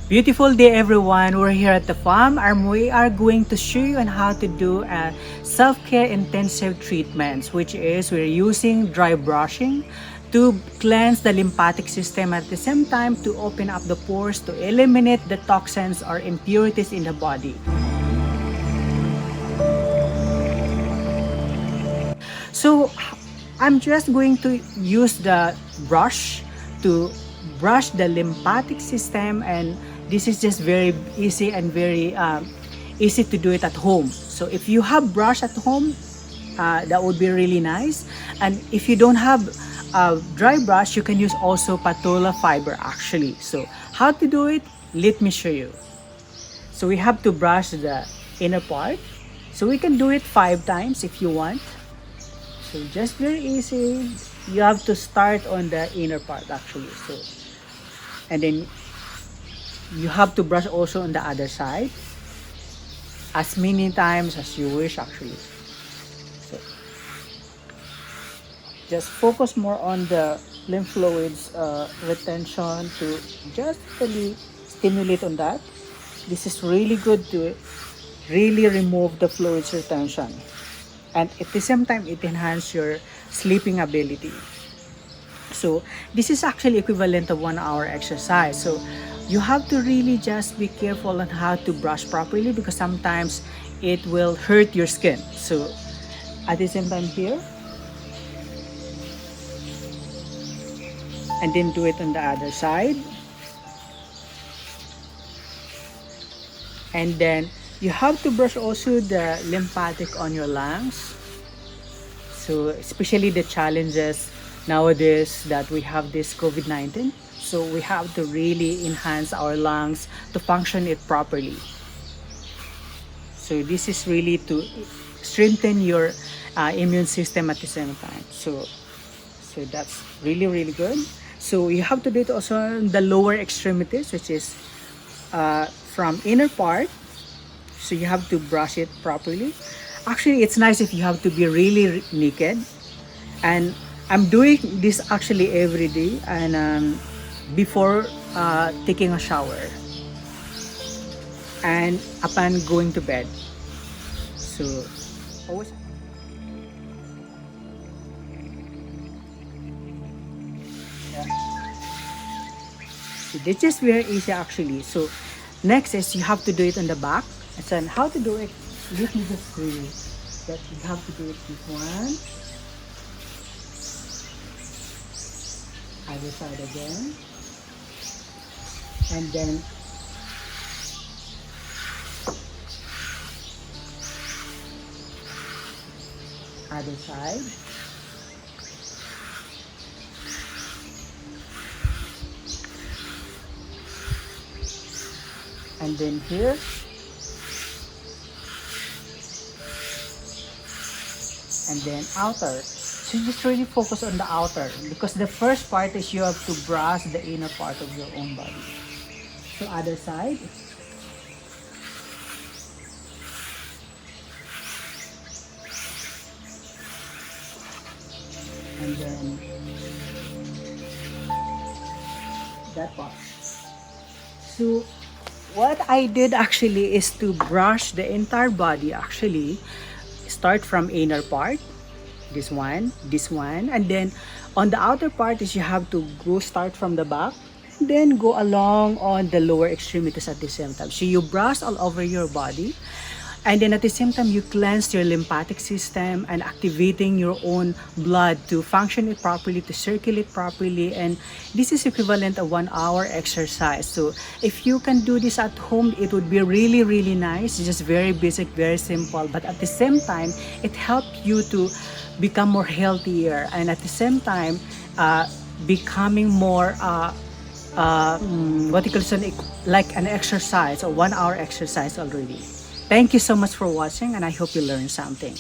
Beautiful day everyone, we're here at the farm and we are going to show you on how to do a self-care intensive treatments, which is we're using dry brushing to cleanse the lymphatic system at the same time to open up the pores to eliminate the toxins or impurities in the body. So I'm just going to use the brush to brush the lymphatic system, and this is just very easy and very easy to do it at home. So if you have brush at home, that would be really nice. And if you don't have a dry brush, you can use also patula fiber actually. So how to do it? Let me show you. So we have to brush the inner part. So we can do it 5 times if you want. So just very easy. You have to start on the inner part actually. So and then you have to brush also on the other side as many times as you wish actually. So just focus more on the lymph fluids retention to just really stimulate on that. This is really good to really remove the fluids retention, and at the same time it enhances your sleeping ability. So this is actually equivalent to 1 hour exercise. So you have to really just be careful on how to brush properly because sometimes it will hurt your skin. So at the same time here, and then do it on the other side. And then you have to brush also the lymphatic on your lungs. So especially the challenges nowadays that we have this COVID-19. So we have to really enhance our lungs to function it properly. So this is really to strengthen your immune system at the same time. So that's really, really good. So you have to do it also on the lower extremities, which is from inner part. So you have to brush it properly. Actually, it's nice if you have to be really naked. And I'm doing this actually every day and before taking a shower and upon going to bed. So always. Yeah. So this is very easy actually. So next is you have to do it on the back. And so how to do it? Let me just show you that you have to do it this one. Other side again. And then other side. And then here. And then outer. So just really focus on the outer because the first part is you have to brush the inner part of your own body. So other side. And then that part. So what I did actually is to brush the entire body actually. Start from inner part, this one, and then on the outer part is you have to go start from the back, then go along on the lower extremities at the same time. So you brush all over your body, and then at the same time you cleanse your lymphatic system and activating your own blood to function it properly, to circulate properly. And this is equivalent of 1 hour exercise. So if you can do this at home, it would be really, really nice. It's just very basic, very simple, but at the same time it helps you to become more healthier, and at the same time becoming more what you call it, like an exercise, a 1 hour exercise already. Thank you so much for watching, and I hope you learned something.